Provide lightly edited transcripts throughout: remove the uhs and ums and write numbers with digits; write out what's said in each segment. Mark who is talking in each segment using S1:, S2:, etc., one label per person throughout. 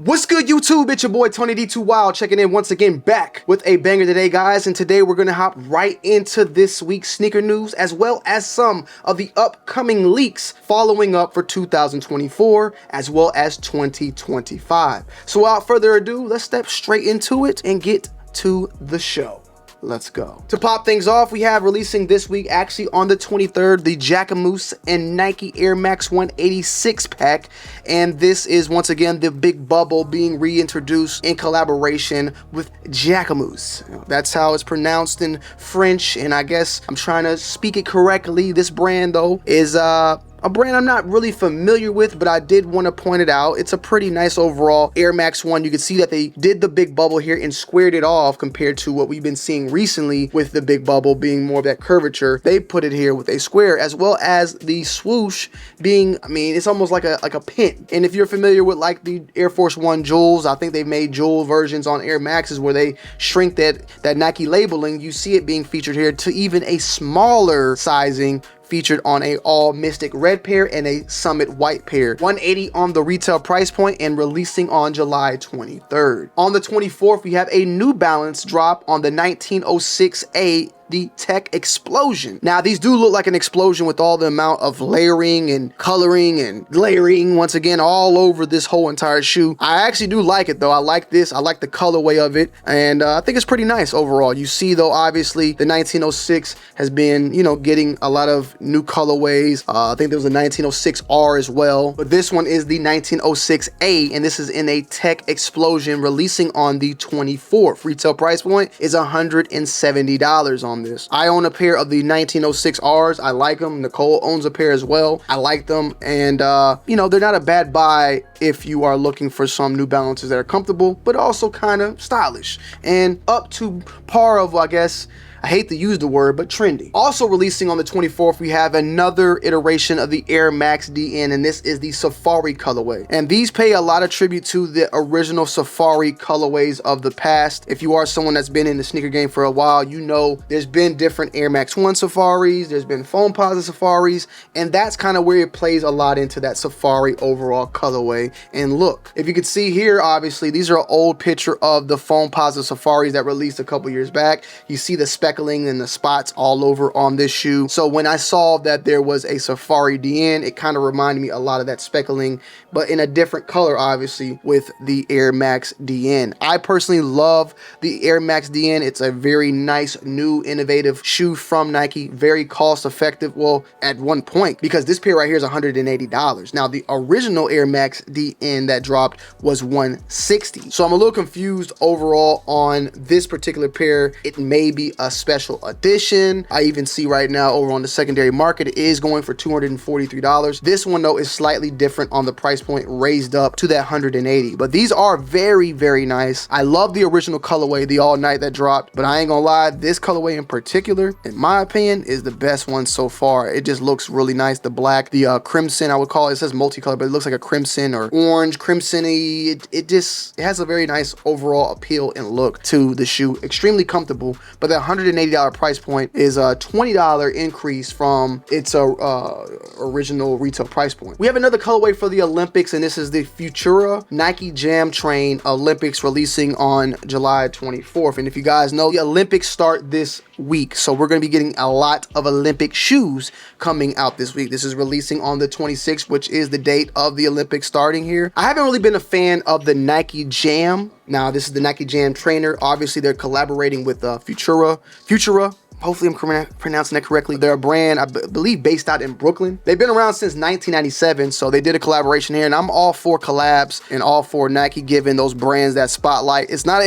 S1: What's good, YouTube? It's your boy Tonyd2wild checking in once again, back with a banger today, guys. And today we're gonna hop right into this week's sneaker news, as well as some of the upcoming leaks following up for 2024 as well as 2025. So without further ado, let's step straight into it and get to the show. Let's go. To pop things off, we have releasing this week, actually on the 23rd, the Jacquemus and Nike Air Max 186 pack. And this is once again the big bubble being reintroduced in collaboration with Jacquemus. That's how it's pronounced in French, and I guess I'm trying to speak it correctly. This brand though is a brand I'm not really familiar with, but I did want to point it out. It's a pretty nice overall Air Max 1. You can see that they did the big bubble here and squared it off compared to what we've been seeing recently with the big bubble being more of that curvature. They put it here with a square, as well as the swoosh being, I mean, it's almost like a pin. And if you're familiar with like the Air Force One jewels, I think they've made jewel versions on Air Maxes where they shrink that Nike labeling. You see it being featured here to even a smaller sizing, featured on a all Mystic red pair and a Summit white pair. $180 on the retail price point and releasing on July 23rd. On the 24th, we have a New Balance drop on the 1906A, the Tech Explosion. Now, these do look like an explosion with all the amount of layering and coloring and layering once again all over this whole entire shoe. I actually do like it though. I like this. I like the colorway of it, and I think it's pretty nice overall. You see though, obviously the 1906 has been, you know, getting a lot of new colorways. I think there was a 1906R as well, but this one is the 1906A, and this is in a Tech Explosion, releasing on the 24th. Retail price point is $170 on this. I own a pair of the 1906Rs. I like them. Nicole owns a pair as well. I like them, and you know, they're not a bad buy if you are looking for some New Balances that are comfortable but also kind of stylish and up to par of, I guess, I hate to use the word, but trendy. Also releasing on the 24th, we have another iteration of the Air Max DN, and this is the Safari colorway. And these pay a lot of tribute to the original Safari colorways of the past. If you are someone that's been in the sneaker game for a while, you know there's been different Air Max 1 Safaris, there's been Foamposite Safaris, and that's kind of where it plays a lot into that Safari overall colorway and look. If you can see here, obviously, these are an old picture of the Foamposite Safaris that released a couple years back. You see the speckling and the spots all over on this shoe. So when I saw that there was a Safari DN, it kind of reminded me a lot of that speckling, but in a different color, obviously, with the Air Max DN. I personally love the Air Max DN. It's a very nice, new, innovative shoe from Nike. Very cost effective, well, at one point, because this pair right here is $180. Now, the original Air Max DN that dropped was $160. So I'm a little confused overall on this particular pair. It may be a special edition. I even see right now over on the secondary market, it is going for $243. This one though is slightly different on the price point, raised up to that $180. But these are very, very nice. I love the original colorway, the all night that dropped, but I ain't gonna lie, this colorway in particular, in my opinion, is the best one so far. It just looks really nice. The black, the crimson, I would call it, it says multicolor, but it looks like a crimson or orange, crimson-y. It has a very nice overall appeal and look to the shoe. Extremely comfortable, but that $180 price point is a $20 increase from its original retail price point. We have another colorway for the Olympics, and this is the Futura Nike Jam Train Olympics, releasing on July 24th. And if you guys know, the Olympics start this week, so we're going to be getting a lot of Olympic shoes coming out this week. This is releasing on the 26th, which is the date of the Olympics starting here. I haven't really been a fan of the Nike Jam. Now, this is the Nike Jam Trainer. Obviously, they're collaborating with Futura. Hopefully I'm pronouncing that correctly. They're a brand, I believe, based out in Brooklyn. They've been around since 1997, so they did a collaboration here, and I'm all for collabs and all for Nike giving those brands that spotlight. It's not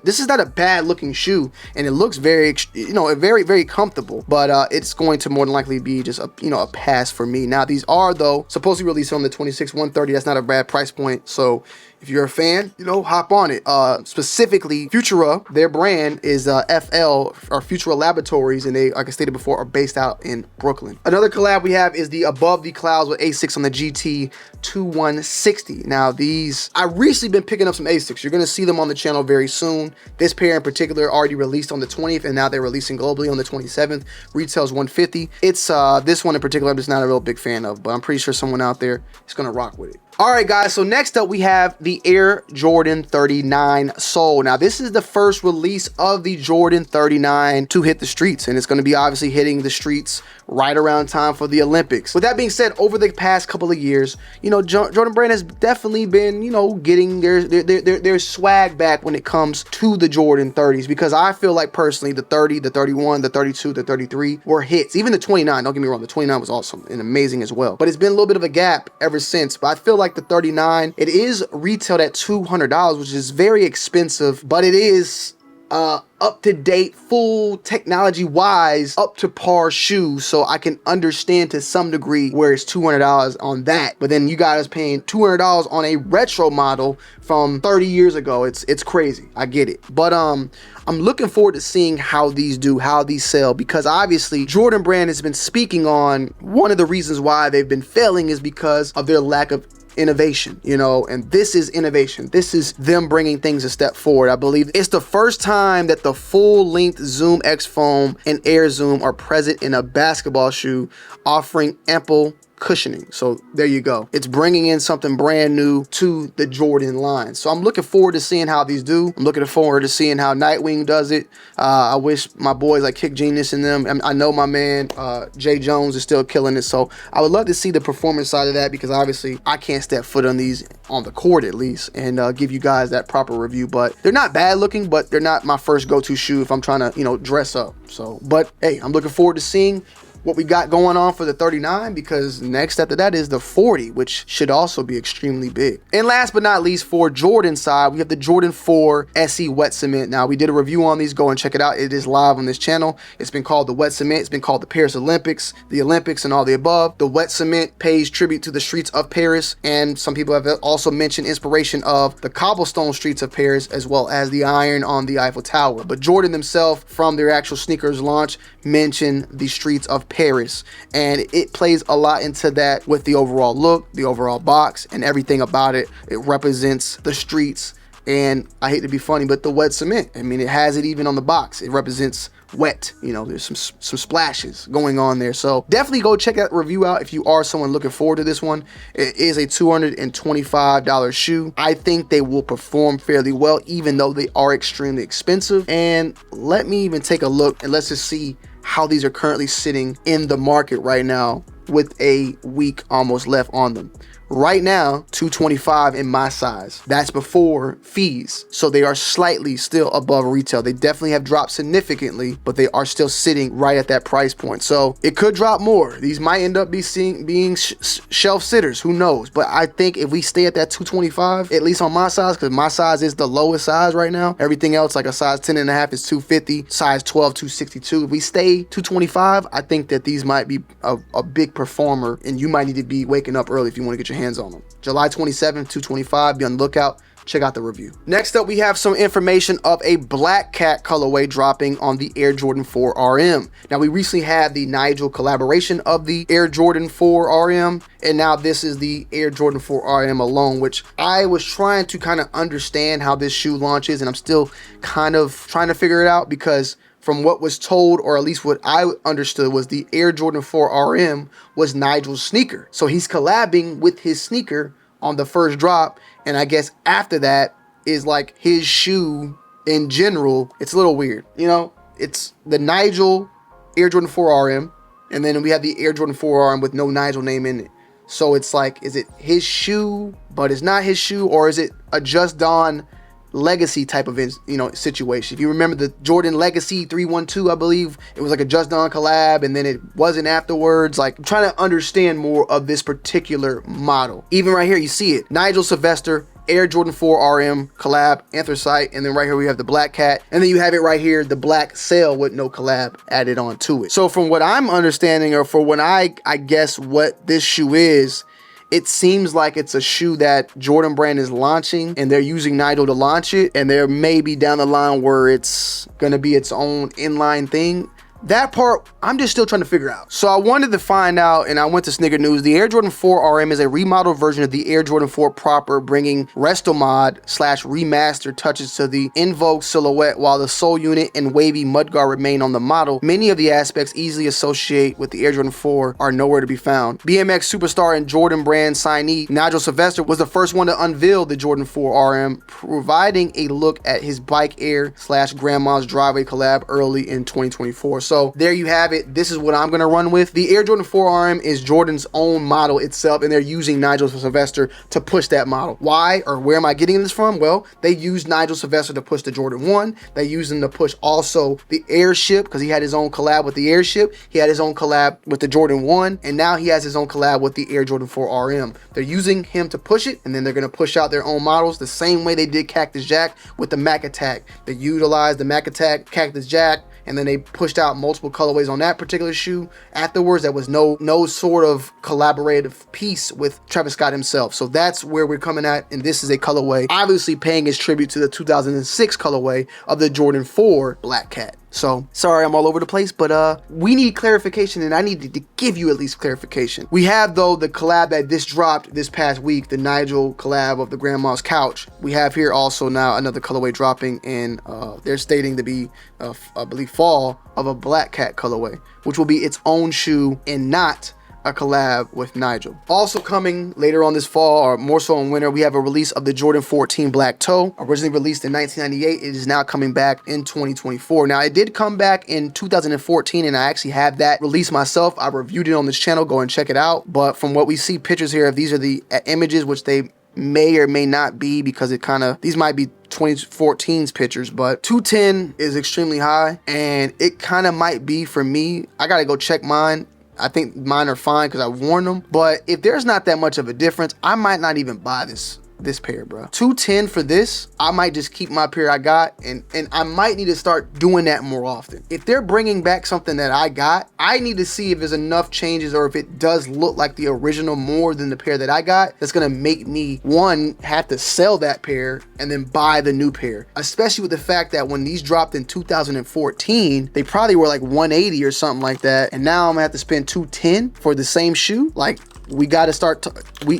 S1: this is not a bad looking shoe, and it looks very, you know, very, very comfortable, but it's going to more than likely be just a, you know, a pass for me. Now, these are though supposed to be released on the 26th, $130. That's not a bad price point, so if you're a fan, you know, hop on it. Specifically, Futura, their brand is FL, or Futura Laboratories, and they, like I stated before, are based out in Brooklyn. Another collab we have is the Above the Clouds with ASICS on the GT 2160. Now, these, I recently been picking up some ASICS. You're gonna see them on the channel very soon. This pair in particular already released on the 20th, and now they're releasing globally on the 27th. Retails $150. It's this one in particular I'm just not a real big fan of, but I'm pretty sure someone out there is gonna rock with it. All right, guys, so next up we have the Air Jordan 39 Sole. Now, this is the first release of the Jordan 39 to hit the streets, and it's going to be obviously hitting the streets right around time for the Olympics. With that being said, over the past couple of years, you know, Jordan Brand has definitely been, you know, getting their swag back when it comes to the Jordan 30s, because I feel like personally the 30, the 31, the 32, the 33 were hits. Even the 29, don't get me wrong, the 29 was awesome and amazing as well. But it's been a little bit of a gap ever since. But I feel like the 39, it is retailed at $200, which is very expensive, but it is up to date, full technology wise, up to par shoes. So I can understand to some degree where it's $200 on that. But then you guys paying $200 on a retro model from 30 years ago. It's crazy. I get it. But I'm looking forward to seeing how these do, how these sell, because obviously Jordan Brand has been speaking on one of the reasons why they've been failing is because of their lack of innovation, you know, and this is innovation. This is them bringing things a step forward. I believe it's the first time that the full-length Zoom X Foam and Air Zoom are present in a basketball shoe, offering ample cushioning. So there you go. It's bringing in something brand new to the Jordan line. So I'm looking forward to seeing how these do. I'm looking forward to seeing how Nightwing does it. I wish my boys like Kick Genius in them. I know my man Jay Jones is still killing it. So I would love to see the performance side of that, because obviously I can't step foot on these on the court at least and give you guys that proper review. But they're not bad looking, but they're not my first go-to shoe if I'm trying to, you know, dress up. So, but hey, I'm looking forward to seeing what we got going on for the 39, because next after that is the 40, which should also be extremely big. And last but not least, for Jordan side, we have the Jordan 4 SE Wet Cement. Now, we did a review on these. Go and check it out. It is live on this channel. It's been called the Wet Cement. It's been called the Paris Olympics, the Olympics, and all the above. The Wet Cement pays tribute to the streets of Paris, and some people have also mentioned inspiration of the cobblestone streets of Paris, as well as the iron on the Eiffel Tower. But Jordan themselves, from their actual sneakers launch, mentioned the streets of Paris, and it plays a lot into that with the overall look, the overall box, and everything about it. It represents the streets, and I hate to be funny, but the wet cement, I mean, it has it even on the box. It represents wet, you know, there's some splashes going on there. So definitely go check that review out if you are someone looking forward to this one. It is a $225 shoe. I think they will perform fairly well, even though they are extremely expensive. And let me even take a look and let's just see how these are currently sitting in the market right now with a week almost left on them. Right now, $225 in my size. That's before fees. So they are slightly still above retail. They definitely have dropped significantly, but they are still sitting right at that price point. So it could drop more. These might end up being shelf sitters. Who knows? But I think if we stay at that $225, at least on my size, because my size is the lowest size right now. Everything else, like a size 10.5 is $250, size 12, $262. If we stay $225, I think that these might be a big performer, and you might need to be waking up early if you want to get your hands on them. July 27th, $225. Be on the lookout. Check out the review. Next up, we have some information of a black cat colorway dropping on the Air Jordan 4 RM. Now, we recently had the Nigel collaboration of the Air Jordan 4 RM, and now this is the Air Jordan 4 RM alone, which I was trying to kind of understand how this shoe launches, and I'm still kind of trying to figure it out, because from what was told, or at least what I understood, was the Air Jordan 4 RM was Nigel's sneaker. So he's collabing with his sneaker on the first drop, and I guess after that is like his shoe in general. It's a little weird, you know? It's the Nigel Air Jordan 4 RM, and then we have the Air Jordan 4 RM with no Nigel name in it. So it's like, is it his shoe, but it's not his shoe, or is it a Just Don Legacy type of, you know, situation? If you remember the Jordan Legacy 312, I believe it was like a Just Don collab, and then it wasn't afterwards. Like, I'm trying to understand more of this particular model. Even right here, you see it, Nigel Sylvester Air Jordan 4 RM collab, anthracite, and then right here we have the black cat, and then you have it right here, the black sail with no collab added on to it. So from what I'm understanding, or for when I guess what this shoe is, it seems like it's a shoe that Jordan Brand is launching, and they're using Nigel to launch it, and there may be down the line where it's gonna be its own inline thing. that part, I'm just still trying to figure out. So I wanted to find out, and I went to Sneaker News. The Air Jordan 4 RM is a remodeled version of the Air Jordan 4 proper, bringing resto mod / remastered touches to the in vogue silhouette. While the sole unit and wavy mudguard remain on the model, many of the aspects easily associated with the Air Jordan 4 are nowhere to be found. BMX superstar and Jordan brand signee Nigel Sylvester was the first one to unveil the Jordan 4 RM, providing a look at his Bike Air / Grandma's Driveway collab early in 2024. So there you have it. This is what I'm going to run with. The Air Jordan 4 RM is Jordan's own model itself, and they're using Nigel Sylvester to push that model. Why, or where am I getting this from? Well, they used Nigel Sylvester to push the Jordan 1. They used him to push also the Airship, because he had his own collab with the Airship. He had his own collab with the Jordan 1, and now he has his own collab with the Air Jordan 4 RM. They're using him to push it, and then they're going to push out their own models the same way they did Cactus Jack with the Mac Attack. They utilized the Mac Attack, Cactus Jack, and then they pushed out multiple colorways on that particular shoe. Afterwards, there was no sort of collaborative piece with Travis Scott himself. So that's where we're coming at, and this is a colorway obviously paying its tribute to the 2006 colorway of the Jordan 4 Black Cat. So sorry I'm all over the place, but we need clarification, and I needed to give you at least clarification. We have, though, the collab that this dropped this past week, the Nigel collab of the Grandma's Couch. We have here also now another colorway dropping, and they're stating to be I believe fall of a Black Cat colorway, which will be its own shoe and not a collab with Nigel. Also coming later on this fall, or more so in winter, we have a release of the Jordan 14 Black Toe. Originally released in 1998, it is now coming back in 2024. Now, it did come back in 2014, and I actually have that release myself. I reviewed it on this channel. Go and check it out. But from what we see pictures here, these are the images, which they may or may not be, because it kind of, these might be 2014's pictures, but 210 is extremely high, and it kind of might be for me. I gotta go check mine. I think mine are fine because I worn them, but if there's not that much of a difference, I might not even buy this pair, bro. 210 for this, I might just keep my pair I got, and I might need to start doing that more often. If they're bringing back something that I got, I need to see if there's enough changes, or if it does look like the original more than the pair that I got, that's gonna make me, one, have to sell that pair and then buy the new pair. Especially with the fact that when these dropped in 2014, they probably were like 180 or something like that, and now I'm gonna have to spend 210 for the same shoe. Like, we got to start,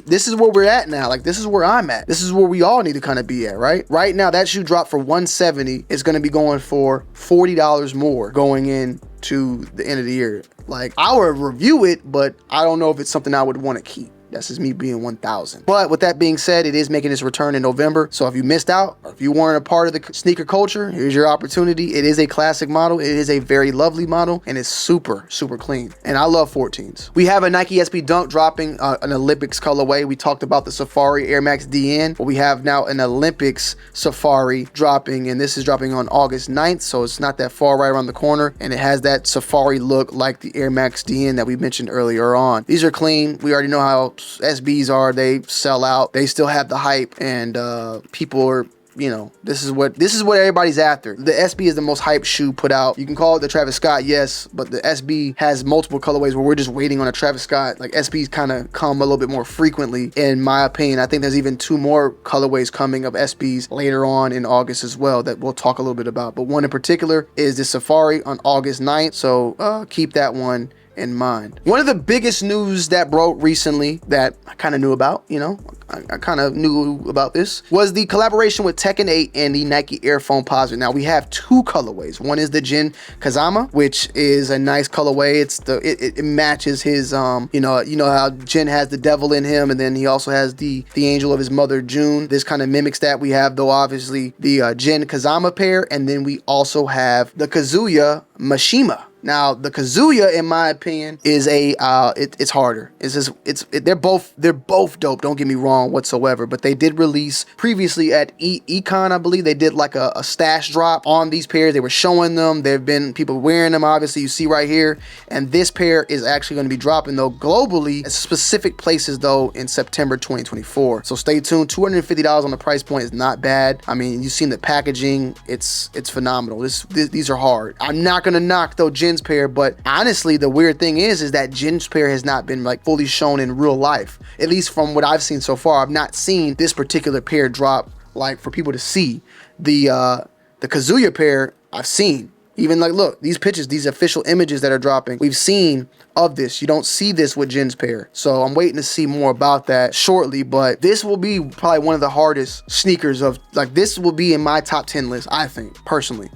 S1: this is where we're at now. Like, this is where I'm at. This is where we all need to kind of be at, right? Right now, that shoe dropped for 170. It's going to be going for $40 more going into the end of the year. Like, I would review it, but I don't know if it's something I would want to keep. That's just me being 1,000. But with that being said, it is making its return in November. So if you missed out, or if you weren't a part of the sneaker culture, here's your opportunity. It is a classic model. It is a very lovely model, and it's super, super clean. And I love 14s. We have a Nike SB Dunk dropping an Olympics colorway. We talked about the Safari Air Max DN, but we have now an Olympics Safari dropping, and this is dropping on August 9th. So it's not that far, right around the corner. And it has that Safari look like the Air Max DN that we mentioned earlier on. These are clean. We already know how SBs are. They sell out. They still have the hype, and people are, you know, this is what everybody's after. The SB is the most hyped shoe put out. You can call it the Travis Scott, yes, but the SB has multiple colorways where we're just waiting on a Travis Scott. Like, SBs kind of come a little bit more frequently, in my opinion. I think there's even 2 more colorways coming of SBs later on in August as well that we'll talk a little bit about. But one in particular is the Safari on August 9th, so keep that one in mind. One of the biggest news that broke recently that I kind of knew about, you know, I kind of knew about this, was the collaboration with Tekken 8 and the Nike Air Foamposite. Now, we have 2 colorways. One is the Jin Kazama, which is a nice colorway. It's it matches his you know how Jin has the devil in him, and then he also has the angel of his mother June. This kind of mimics that. We have, though, obviously the Jin Kazama pair, and then we also have the Kazuya Mishima. Now, the Kazuya, in my opinion, is it's harder. They're both dope. Don't get me wrong whatsoever. But they did release previously at Econ, I believe. They did like a stash drop on these pairs. They were showing them. There have been people wearing them. Obviously, you see right here. And this pair is actually going to be dropping, though, globally at specific places, though, in September 2024. So stay tuned. $250 on the price point is not bad. I mean, you've seen the packaging. It's phenomenal. These are hard. I'm not gonna knock, though, Jin's pair, but honestly, the weird thing is that Jin's pair has not been like fully shown in real life. At least from what I've seen so far, I've not seen this particular pair drop like for people to see. The Kazuya pair I've seen. Even like, look, these pictures, these official images that are dropping, we've seen of this. You don't see this with Jin's pair. So I'm waiting to see more about that shortly, but this will be probably one of the hardest sneakers of, like, this will be in my top 10 list, I think, personally.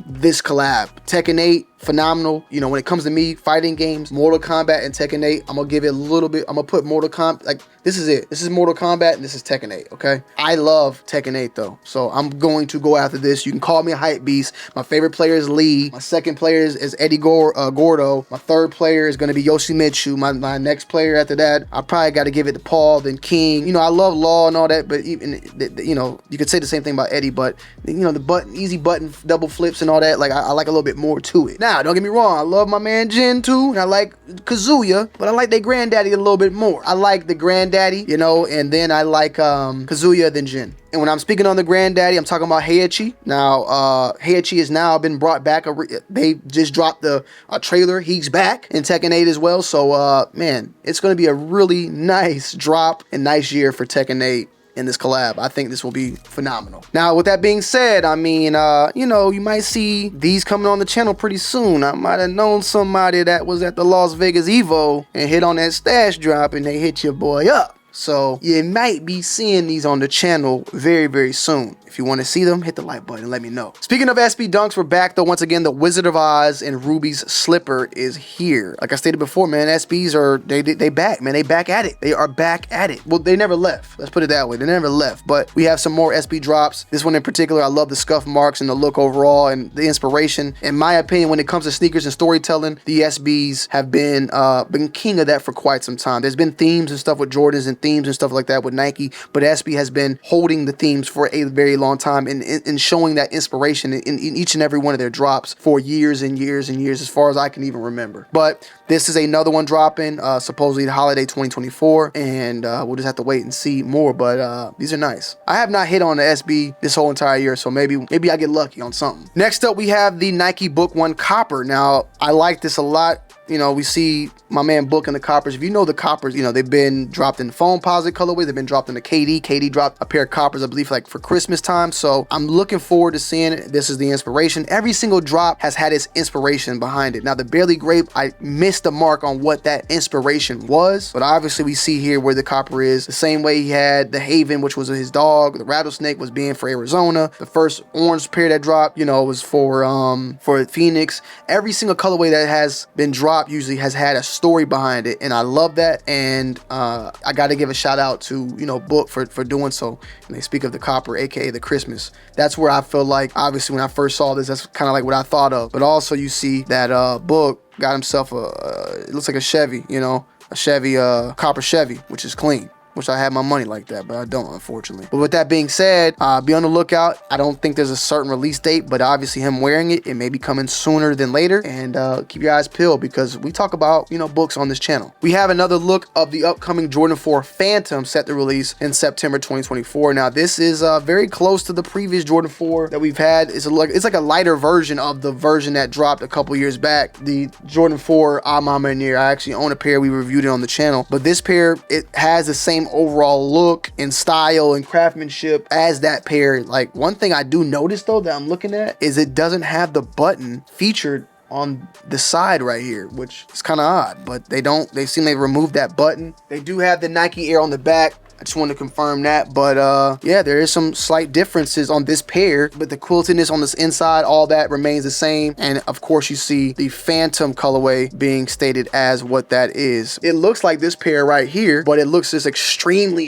S1: This collab. Tekken 8, phenomenal. You know, when it comes to me, fighting games, Mortal Kombat and Tekken 8, I'm gonna give it a little bit, I'm gonna put Mortal Kombat, like, this is it. This is Mortal Kombat and this is Tekken 8, okay? I love Tekken 8 though, so I'm going to go after this. You can call me a hype beast. My favorite player is Lee. My second player is Eddie Gordo. My third player is gonna be Yoshimitsu. My next player after that, I probably gotta give it to Paul, then King. You know, I love Law and all that, but even, you know, you could say the same thing about Eddie, but, you know, the button, easy button, double flips and all that, like, I like a little bit more to it. Now, don't get me wrong, I love my man Jin too, and I like Kazuya, but I like their granddaddy a little bit more. I like the granddaddy, you know, and then I like Kazuya than Jin. And when I'm speaking on the granddaddy, I'm talking about Heiichi. Now, Heiichi has now been brought back. They just dropped the trailer. He's back in Tekken 8 as well. So, man, it's going to be a really nice drop and nice year for Tekken 8. In this collab. I think this will be phenomenal. Now, with that being said, I mean, you know, you might see these coming on the channel pretty soon. I might have known somebody that was at the Las Vegas Evo and hit on that stash drop and they hit your boy up. So you might be seeing these on the channel very, very soon. If you want to see them, hit the like button and let me know. Speaking of SB Dunks, we're back though. Once again, the Wizard of Oz and Ruby's slipper is here. Like I stated before, man, SBs are, they back, man. They back at it. They are back at it. Well, they never left. Let's put it that way. They never left, but we have some more SB drops. This one in particular, I love the scuff marks and the look overall and the inspiration. In my opinion, when it comes to sneakers and storytelling, the SBs have been king of that for quite some time. There's been themes and stuff with Jordans and themes and stuff like that with Nike, but SB has been holding the themes for a very long time and showing that inspiration in each and every one of their drops for years and years and years, as far as I can even remember. But this is another one dropping, supposedly the holiday 2024, and we'll just have to wait and see more, but these are nice. I have not hit on the SB this whole entire year, so maybe I get lucky on something. Next up, we have the Nike Book 1 Copper. Now, I like this a lot. You know, we see my man Book in the Coppers. If you know the Coppers, you know, they've been dropped in Foamposite colorways. They've been dropped in the KD. KD dropped a pair of Coppers, I believe, like for Christmas time. So I'm looking forward to seeing it. This is the inspiration. Every single drop has had its inspiration behind it. Now, the Barely Grape, I missed the mark on what that inspiration was. But obviously, we see here where the Copper is. The same way he had the Haven, which was his dog. The Rattlesnake was being for Arizona. The first orange pair that dropped, you know, was for Phoenix. Every single colorway that has been dropped usually has had a story behind it, and I love that. And I got to give a shout out to, you know, Book for doing so. And they speak of the Copper, aka the Christmas. That's where I feel like, obviously, when I first saw this, that's kind of like what I thought of. But also, you see that Book got himself it looks like a Chevy, you know, a Chevy, Copper Chevy, which is clean. Wish I had my money like that, but I don't, unfortunately. But with that being said, be on the lookout. I don't think there's a certain release date, but obviously him wearing it may be coming sooner than later. And keep your eyes peeled, because we talk about, you know, books on this channel. We have another look of the upcoming Jordan 4 Phantom set to release in September 2024. Now, this is very close to the previous Jordan 4 that we've had. It's like a lighter version of the version that dropped a couple years back. The Jordan 4 Mama Near. I actually own a pair. We reviewed it on the channel. But this pair, it has the same overall look and style and craftsmanship as that pair. Like, one thing I do notice though that I'm looking at is it doesn't have the button featured on the side right here, which is kind of odd, but they seem they removed that button. They do have the Nike Air on the back. I just wanted to confirm that, but yeah, there is some slight differences on this pair, but the quiltedness on this inside, all that remains the same. And of course, you see the Phantom colorway being stated as what that is. It looks like this pair right here, but it looks just extremely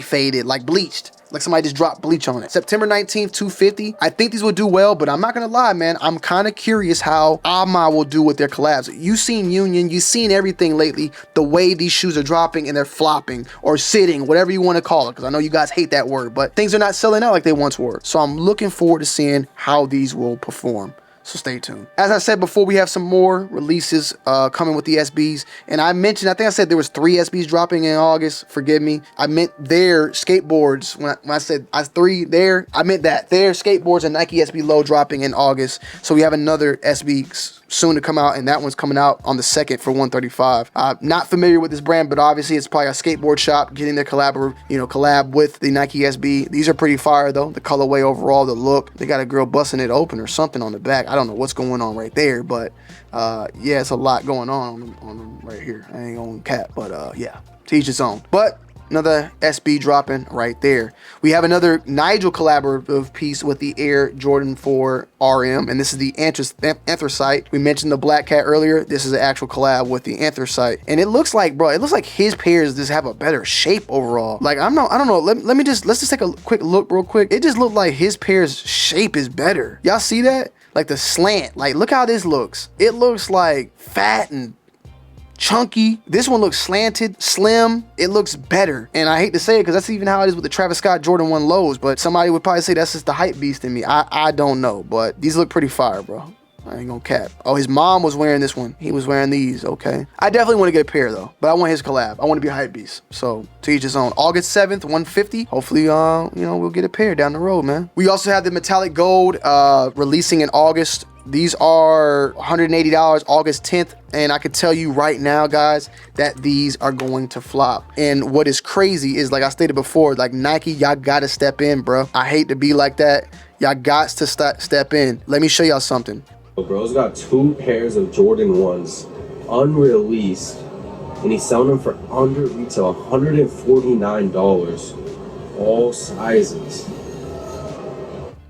S1: faded, like bleached. Like somebody just dropped bleach on it. September 19th, 250. I think these will do well, but I'm not gonna lie, man. I'm kind of curious how Ama will do with their collabs. You've seen Union, you've seen everything lately, the way these shoes are dropping and they're flopping or sitting, whatever you want to call it, because I know you guys hate that word, but things are not selling out like they once were. So I'm looking forward to seeing how these will perform. So stay tuned. As I said before, we have some more releases coming with the SBs. And I mentioned, I think I said there was 3 SBs dropping in August. Forgive me. I meant their skateboards. When I said 3 there, I meant that. Their skateboards and Nike SB Low dropping in August. So we have another SB soon to come out, and that one's coming out on the 2nd for $135. Not familiar with this brand, but obviously it's probably a skateboard shop getting their collab with the Nike SB. These are pretty fire though. The colorway overall, the look. They got a girl busting it open or something on the back. I don't know what's going on right there, but yeah, it's a lot going on them right here. I ain't gonna cap, but yeah, to each his own. But another SB dropping right there. We have another Nigel collaborative piece with the Air Jordan 4 RM, and this is the anthracite. We mentioned the black cat earlier. This is an actual collab with the anthracite, and it looks like, bro, it looks like his pairs just have a better shape overall. Like I don't know. Let's just take a quick look real quick. It just looked like his pair's shape is better. Y'all see that? Like the slant. Like look how this looks. It looks like fat and chunky. This one looks slanted, slim. It looks better. And I hate to say it because that's even how it is with the Travis Scott Jordan 1 lows, but somebody would probably say that's just the hype beast in me. I don't know, but these look pretty fire, bro. I ain't gonna cap. Oh, his mom was wearing this one. He was wearing these, okay. I definitely want to get a pair though, but I want his collab. I want to be a hype beast. So to each his own. August 7th, 150. Hopefully, we'll get a pair down the road, man. We also have the metallic gold releasing in August. These are $180 August 10th, and I can tell you right now, guys, that these are going to flop. And what is crazy is, like I stated before, like Nike, y'all gotta step in, bro. I hate to be like that. Y'all got to step in. Let me show y'all something.
S2: Bro's got 2 pairs of Jordan 1s unreleased, and he's selling them for under retail $149, all sizes.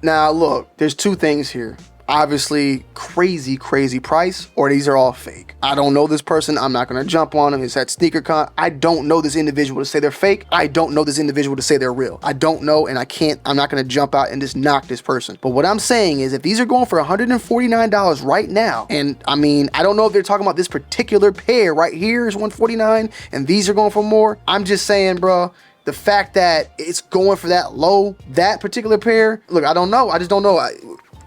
S1: Now look, there's 2 things here. Obviously crazy price, or these are all fake. I don't know this person. I'm not gonna jump on them. It's at SneakerCon. I don't know this individual to say they're fake. I don't know this individual to say they're real. I don't know, and I'm not gonna jump out and just knock this person. But what I'm saying is, if these are going for $149 right now, and I mean, I don't know if they're talking about this particular pair right here is $149 and these are going for more. I'm just saying, bro, the fact that it's going for that low, that particular pair, look, I don't know. I just don't know.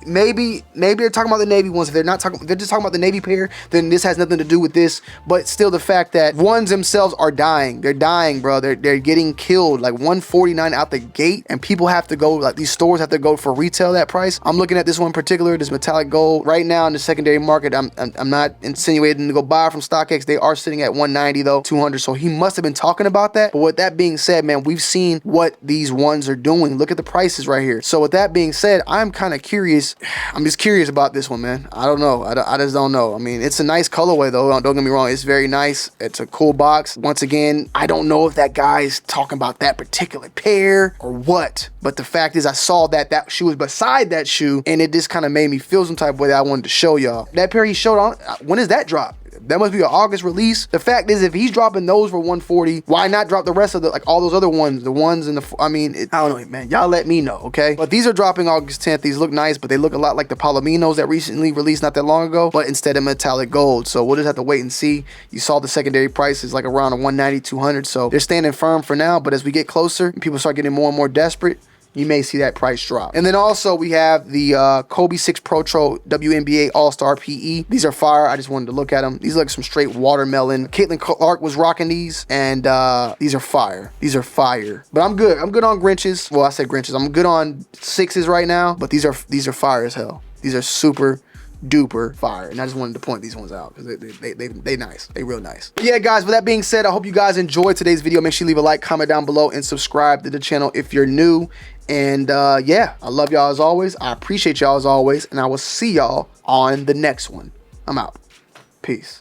S1: Maybe they're talking about the Navy ones. If they're not talking, they're just talking about the Navy pair, then this has nothing to do with this. But still, the fact that ones themselves are dying. They're dying, bro. They're getting killed. Like $149 out the gate, and people have to go, like these stores have to go for retail that price. I'm looking at this one in particular, this metallic gold. Right now in the secondary market, I'm not insinuating to go buy from StockX. They are sitting at $190 though, $200. So he must have been talking about that. But with that being said, man, we've seen what these ones are doing. Look at the prices right here. So with that being said, I'm kind of curious. I'm just curious about this one, man. I don't know. I just don't know. I mean, it's a nice colorway though. Don't get me wrong. It's very nice. It's a cool box. Once again, I don't know if that guy's talking about that particular pair or what. But the fact is, I saw that shoe was beside that shoe, and it just kind of made me feel some type of way that I wanted to show y'all. That pair he showed on, when does that drop? That must be an August release. The fact is, if he's dropping those for 140, why not drop the rest of the, like all those other ones, the ones in the, I mean, I don't know, man. Y'all let me know, okay? But these are dropping August 10th. These look nice, but they look a lot like the Palominos that recently released not that long ago, but instead of metallic gold. So we'll just have to wait and see. You saw the secondary prices like around a 190, 200. So they're standing firm for now, but as we get closer and people start getting more and more desperate, you may see that price drop. And then also we have the Kobe 6 Pro WNBA All-Star PE. These are fire. I just wanted to look at them. These look some straight watermelon. Caitlin Clark was rocking these, and these are fire. These are fire. But I'm good. I'm good on Grinches. Well, I said Grinches. I'm good on 6s right now, but these are fire as hell. These are super duper fire, and I just wanted to point these ones out because they nice. They real nice. But yeah, guys, with that being said, I hope you guys enjoyed today's video. Make sure you leave a like, comment down below, and subscribe to the channel if you're new. And yeah, I love y'all as always. I appreciate y'all as always, and I will see y'all on the next one. I'm out. Peace.